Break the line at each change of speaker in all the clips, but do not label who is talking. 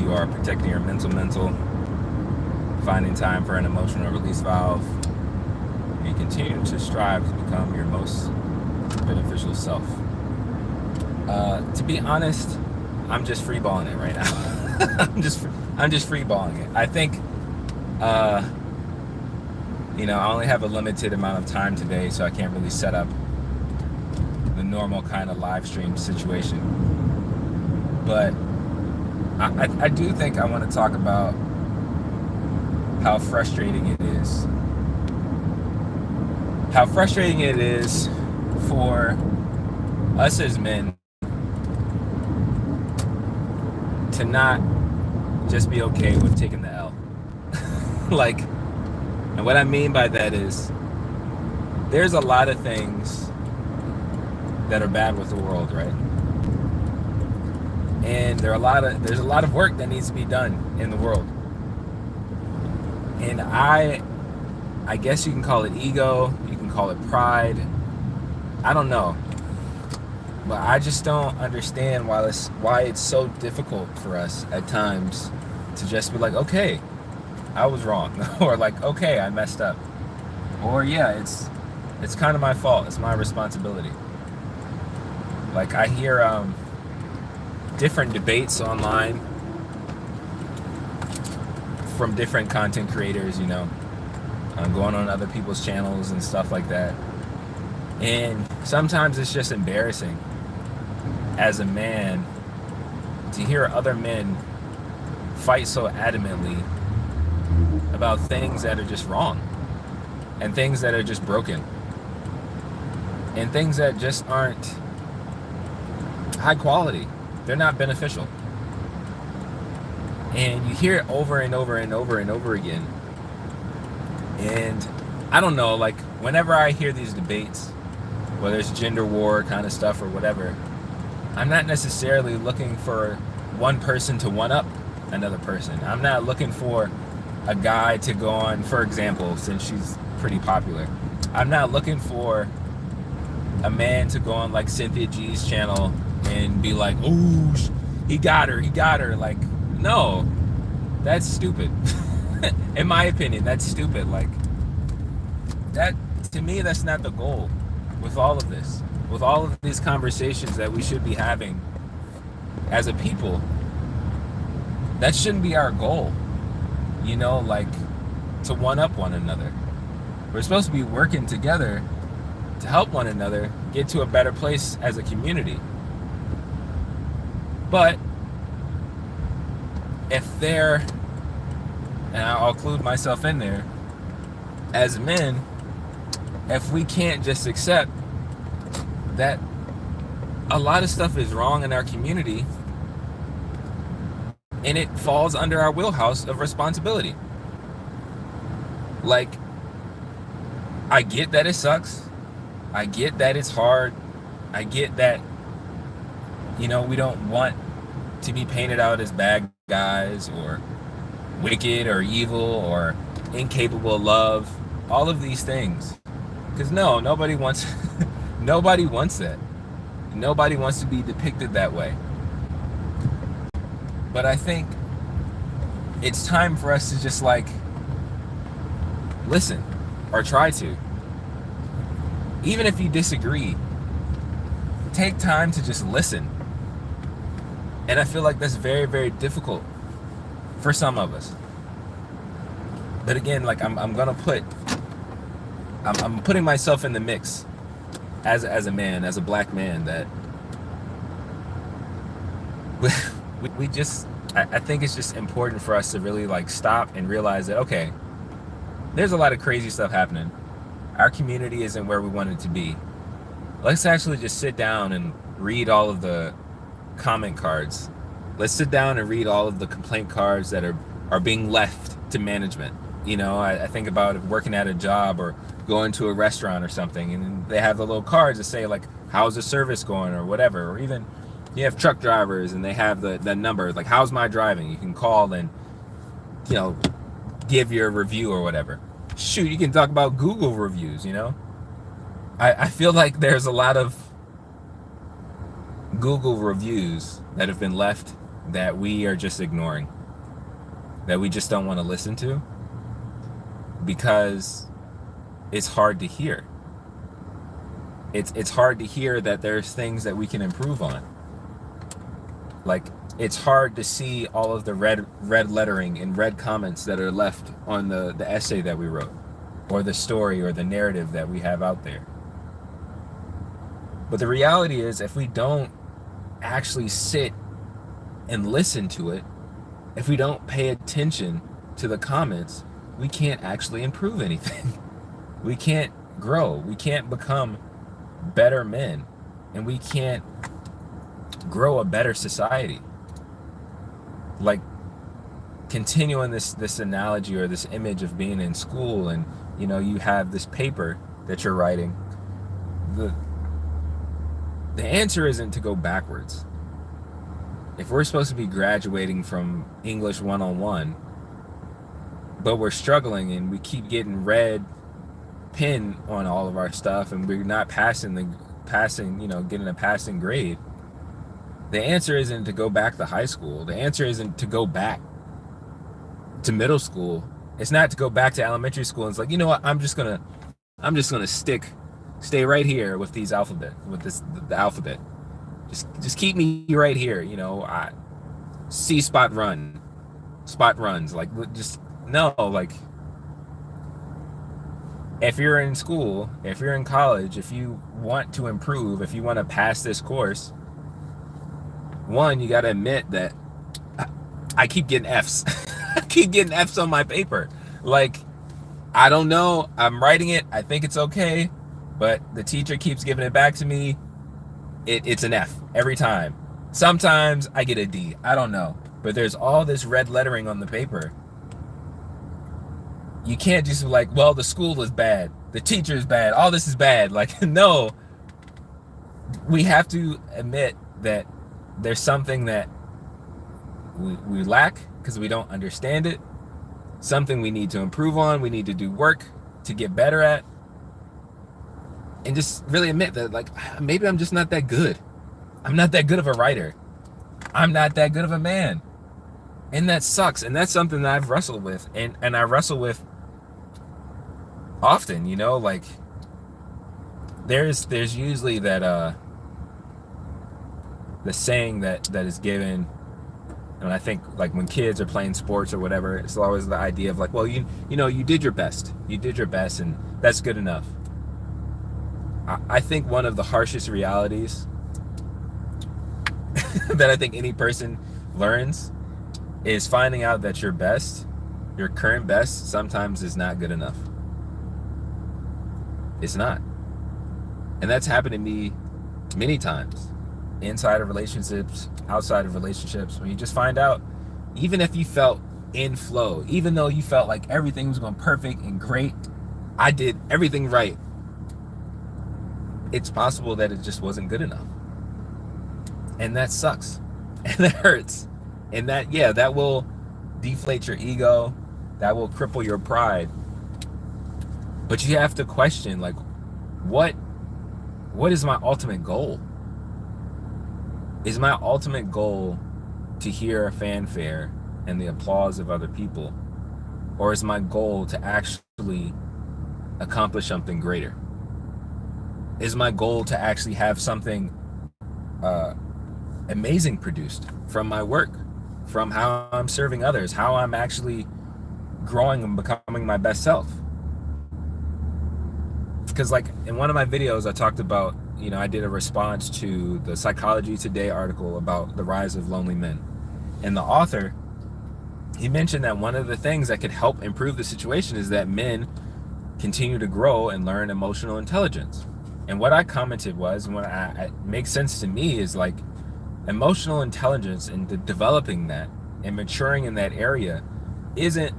you are protecting your mental, finding time for an emotional release valve, and continue to strive to become your most beneficial self. To be honest, I'm just freeballing it right now. I'm just freeballing it. I think, I only have a limited amount of time today, so I can't really set up the normal kind of live stream situation. But I do think I want to talk about how frustrating it is. How frustrating it is for us as men to not just be okay with taking the L. Like, and what I mean by that is there's a lot of things that are bad with the world, right? And there's a lot of work that needs to be done in the world. And I guess you can call it ego, you can call it pride. I don't know. But I just don't understand why it's so difficult for us at times to just be like, okay, I was wrong. Or like, okay, I messed up. Or yeah, it's kind of my fault. It's my responsibility. Like I hear different debates online from different content creators, going on other people's channels and stuff like that. And sometimes it's just embarrassing as a man to hear other men fight so adamantly about things that are just wrong and things that are just broken and things that just aren't high quality. They're not beneficial. And you hear it over and over and over and over again. And I don't know, like whenever I hear these debates, whether it's gender war kind of stuff or whatever, I'm not necessarily looking for one person to one up another person. I'm not looking for a guy to go on, for example, since she's pretty popular. I'm not looking for a man to go on like Cynthia G's channel and be like, "Ooh, he got her." Like, no, that's stupid. In my opinion, that's stupid. Like, that, to me, that's not the goal with all of this. With all of these conversations that we should be having as a people, that shouldn't be our goal. Like to one up one another. We're supposed to be working together to help one another get to a better place as a community. But if they're, and I'll include myself in there, as men, if we can't just accept that a lot of stuff is wrong in our community and it falls under our wheelhouse of responsibility. Like, I get that it sucks. I get that it's hard. I get that, we don't want to be painted out as bad guys or wicked or evil or incapable of love. All of these things. Because nobody wants nobody wants that. Nobody wants to be depicted that way. But I think it's time for us to just like listen, or try to. Even if you disagree, take time to just listen. And I feel like that's very, very difficult for some of us. But again, like I'm putting myself in the mix as a man, as a black man, that we just, I think it's just important for us to really like stop and realize that, okay, there's a lot of crazy stuff happening. Our community isn't where we want it to be. Let's actually just sit down and read all of the comment cards. Let's sit down and read all of the complaint cards that are being left to management. I think about working at a job or going to a restaurant or something, and they have the little cards that say like, how's the service going or whatever. Or even you have truck drivers and they have the number, like, how's my driving? You can call and, give your review or whatever. Shoot, you can talk about Google reviews, I feel like there's a lot of Google reviews that have been left that we are just ignoring. that we just don't want to listen to because it's hard to hear. It's hard to hear that there's things that we can improve on. Like, it's hard to see all of the red lettering and red comments that are left on the essay that we wrote, or the story or the narrative that we have out there. But the reality is, if we don't actually sit and listen to it, if we don't pay attention to the comments, we can't actually improve anything. We can't grow. We can't become better men, and we can't grow a better society. Like, continuing this analogy or this image of being in school, and you have this paper that you're writing. The answer isn't to go backwards. If we're supposed to be graduating from English 101, but we're struggling and we keep getting red pin on all of our stuff, and we're not getting a passing grade, the answer isn't to go back to high school. The answer isn't to go back to middle school. It's not to go back to elementary school. It's like, you know what? I'm just gonna stay right here with the alphabet. Just keep me right here. C spot runs. Like, just no. Like, if you're in school, if you're in college, if you want to improve, if you want to pass this course, one, you got to admit that I keep getting F's. I keep getting F's on my paper. Like, I don't know. I'm writing it. I think it's okay. But the teacher keeps giving it back to me. It's an F every time. Sometimes I get a D. I don't know. But there's all this red lettering on the paper. You can't just be like, well, the school is bad, the teacher is bad, all this is bad. Like, no. We have to admit that there's something that we lack because we don't understand it. Something we need to improve on. We need to do work to get better at. And just really admit that, like, maybe I'm just not that good. I'm not that good of a writer. I'm not that good of a man. And that sucks. And that's something that I've wrestled with. And I wrestle with often, like, there's usually that the saying that is given, and I think, like, when kids are playing sports or whatever, it's always the idea of like, well, you did your best, and that's good enough. I think one of the harshest realities that I think any person learns is finding out that your current best, sometimes is not good enough. It's not. And that's happened to me many times, inside of relationships, outside of relationships, when you just find out, even if you felt in flow, even though you felt like everything was going perfect and great, I did everything right, it's possible that it just wasn't good enough. And that sucks. And that hurts. And that will deflate your ego. That will cripple your pride. But you have to question, like, what is my ultimate goal? Is my ultimate goal to hear a fanfare and the applause of other people? Or is my goal to actually accomplish something greater? Is my goal to actually have something amazing produced from my work, from how I'm serving others, how I'm actually growing and becoming my best self? Because, like, in one of my videos, I talked about, I did a response to the Psychology Today article about the rise of lonely men. And the author, he mentioned that one of the things that could help improve the situation is that men continue to grow and learn emotional intelligence. And what I commented was, and what it makes sense to me, is like, emotional intelligence and developing that and maturing in that area isn't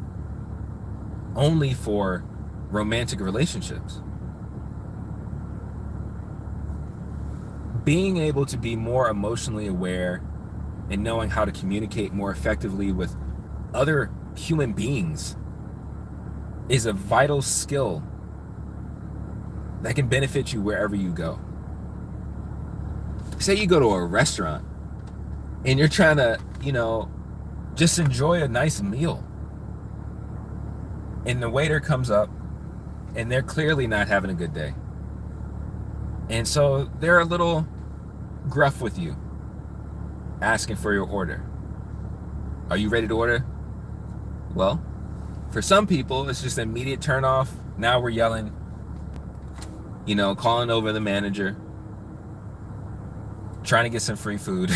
only for romantic relationships. Being able to be more emotionally aware and knowing how to communicate more effectively with other human beings is a vital skill that can benefit you wherever you go. Say you go to a restaurant and you're trying to, just enjoy a nice meal. and the waiter comes up and they're clearly not having a good day. And so they're a little gruff with you, asking for your order. Are you ready to order? Well, for some people, it's just an immediate turn off. Now we're yelling, calling over the manager, trying to get some free food,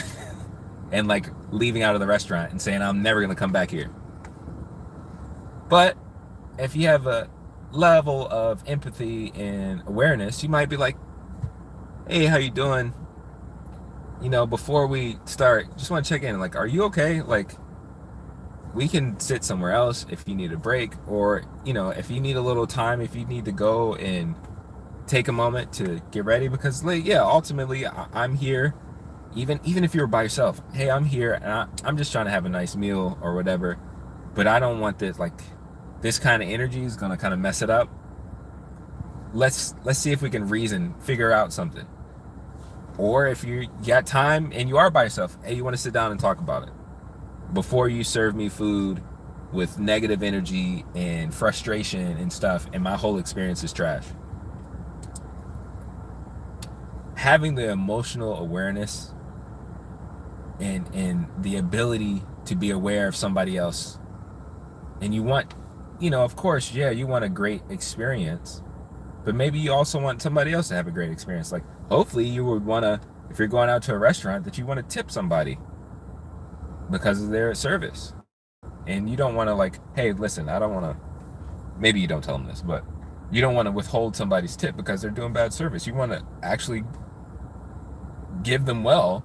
and like leaving out of the restaurant and saying, I'm never going to come back here. But if you have a level of empathy and awareness, you might be like, hey, how you doing? Before we start, just want to check in. Like, are you okay? Like, we can sit somewhere else if you need a break, or, if you need a little time, if you need to go and take a moment to get ready, because ultimately I'm here. Even if you were by yourself, hey, I'm here and I'm just trying to have a nice meal or whatever, but I don't want this kind of energy is going to kind of mess it up. Let's see if we can figure out something. Or if you got time and you are by yourself, hey, you want to sit down and talk about it before you serve me food with negative energy and frustration and stuff, and my whole experience is trash. Having the emotional awareness and the ability to be aware of somebody else, and you want, of course, you want a great experience, but maybe you also want somebody else to have a great experience. Like, hopefully you would want to, if you're going out to a restaurant, that you want to tip somebody because of their service. And you don't want to like, hey, listen, I don't want to, maybe you don't tell them this, but you don't want to withhold somebody's tip because they're doing bad service. You want to actually give them well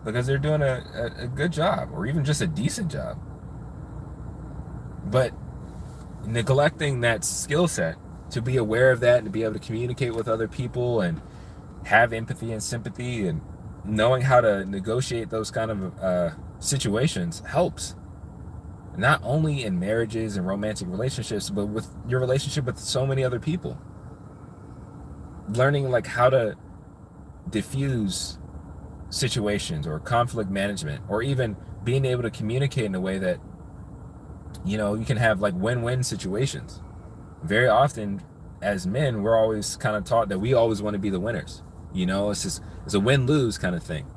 because they're doing a good job, or even just a decent job. But neglecting that skill set to be aware of that and to be able to communicate with other people and have empathy and sympathy and knowing how to negotiate those kind of situations helps. Not only in marriages and romantic relationships, but with your relationship with so many other people. Learning like how to diffuse situations or conflict management, or even being able to communicate in a way that, you can have like win-win situations. Very often as men, we're always kind of taught that we always want to be the winners. It's a win-lose kind of thing.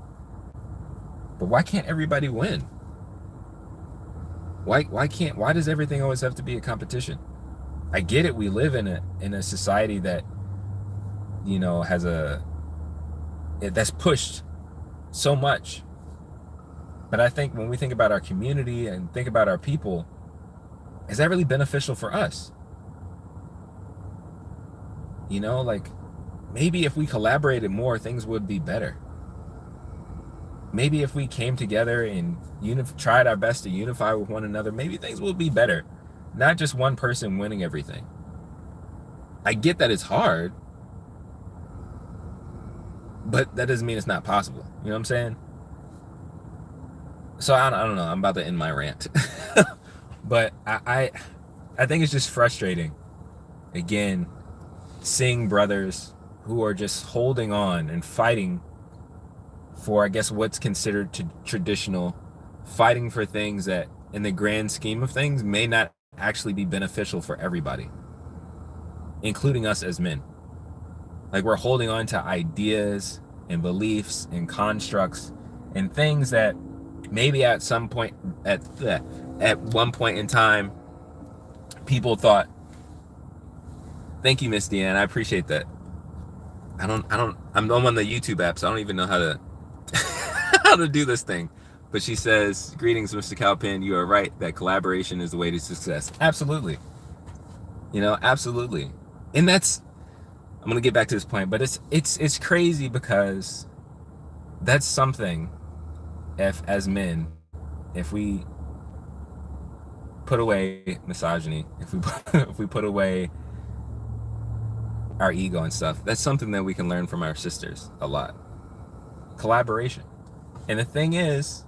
But why can't everybody win? Why does everything always have to be a competition? I get it. We live in a society that, has that's pushed so much. But I think when we think about our community and think about our people, is that really beneficial for us? Like, maybe if we collaborated more, things would be better. Maybe if we came together and tried our best to unify with one another, maybe things would be better. Not just one person winning everything. I get that it's hard, but that doesn't mean it's not possible. You know what I'm saying? So I don't know. I'm about to end my rant. But I think it's just frustrating. Again, seeing brothers who are just holding on and fighting for, I guess, what's considered traditional, fighting for things that in the grand scheme of things may not actually be beneficial for everybody, including us as men. Like, we're holding on to ideas and beliefs and constructs and things that maybe at some point, at one point in time, people thought. Thank you, Miss Deanne. I appreciate that. I'm on the YouTube app, so I don't even know how to how to do this thing. But she says, greetings, Mr. Calpin. You are right that collaboration is the way to success. Absolutely. Absolutely. And I'm going to get back to this point, but it's crazy because that's something, as men, if we put away misogyny, if we put away our ego and stuff, that's something that we can learn from our sisters a lot. Collaboration. And the thing is,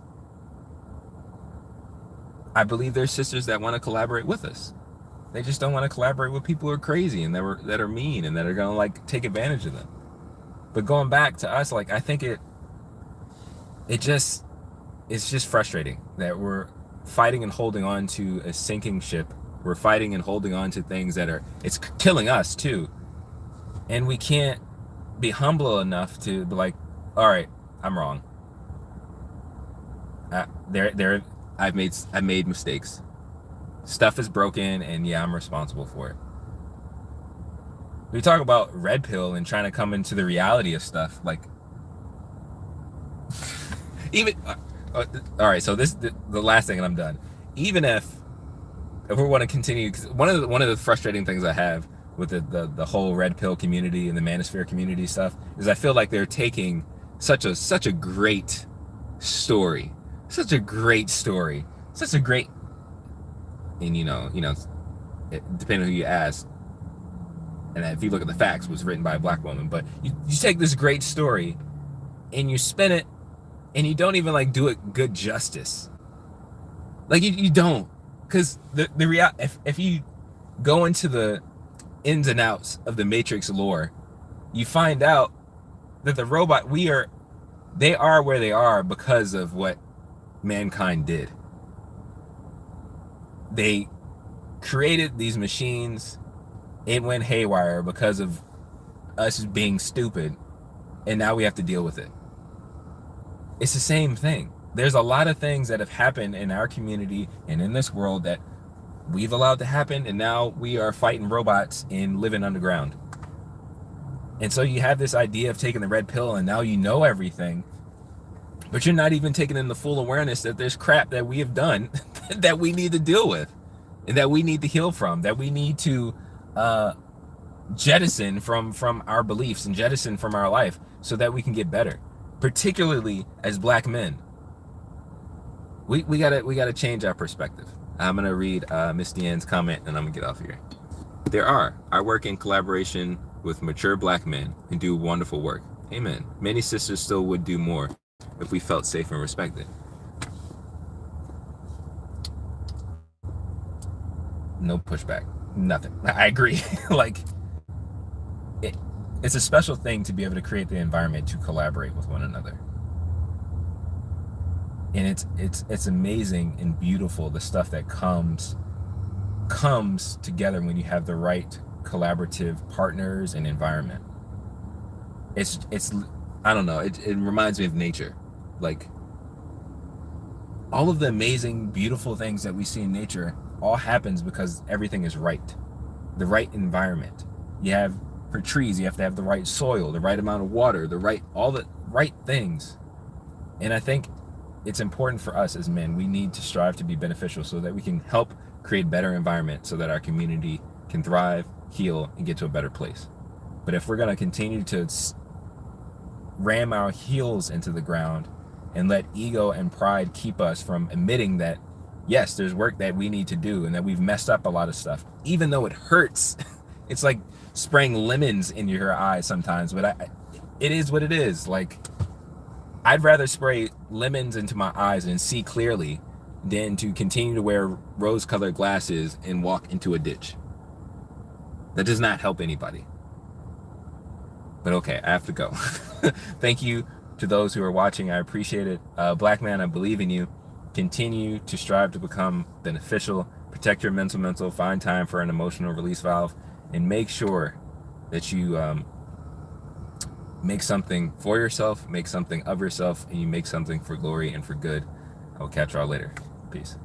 I believe there's sisters that want to collaborate with us. They just don't want to collaborate with people who are crazy and that are mean and that are gonna like take advantage of them. But going back to us, like, I think it's just frustrating that we're fighting and holding on to a sinking ship We're fighting and holding on to things that it's killing us too. And we can't be humble enough to be like, all right, I'm wrong. I've made mistakes. Stuff is broken, and yeah, I'm responsible for it. We talk about red pill and trying to come into the reality of stuff, like even all right. So the last thing, and I'm done. Even if we want to continue, because one of the frustrating things I have with the whole red pill community and the manosphere community stuff is I feel like they're taking such a great story, such a great, and depending on who you ask, and if you look at the facts, was written by a black woman. But you take this great story and you spin it, and you don't even like do it good justice. Like you don't, because the if you go into the ins and outs of the Matrix lore, you find out that the robot they are where they are because of what mankind did. They created these machines. It went haywire because of us being stupid, and now we have to deal with it. It's the same thing. There's a lot of things that have happened in our community and in this world that we've allowed to happen, and now we are fighting robots and living underground. And so you have this idea of taking the red pill, and now you know everything, but you're not even taking in the full awareness that there's crap that we have done that we need to deal with, and that we need to heal from, that we need to jettison from our beliefs and jettison from our life so that we can get better, particularly as black men. We gotta change our perspective. I'm gonna read Miss Deanne's comment, and I'm gonna get off here. I work in collaboration with mature black men and do wonderful work. Amen. Many sisters still would do more if we felt safe and respected. No pushback. Nothing. I agree. Like, it's a special thing to be able to create the environment to collaborate with one another. And it's amazing and beautiful, the stuff that comes together when you have the right collaborative partners and environment. It's I don't know, it reminds me of nature. Like, all of the amazing, beautiful things that we see in nature all happens because everything is right. The right environment. For trees, you have to have the right soil, the right amount of water, all the right things. And I think it's important for us as men. We need to strive to be beneficial so that we can help create better environment so that our community can thrive, heal, and get to a better place. But if we're going to continue to ram our heels into the ground and let ego and pride keep us from admitting that, yes, there's work that we need to do and that we've messed up a lot of stuff, even though it hurts. It's like spraying lemons in your eyes sometimes, but it is what it is. Like, I'd rather spray lemons into my eyes and see clearly than to continue to wear rose-colored glasses and walk into a ditch. That does not help anybody. But okay, I have to go. Thank you to those who are watching. I appreciate it. Black man, I believe in you. Continue to strive to become beneficial. Protect your mental. Find time for an emotional release valve. And make sure that you make something for yourself, make something of yourself, and you make something for glory and for good. I will catch y'all later. Peace.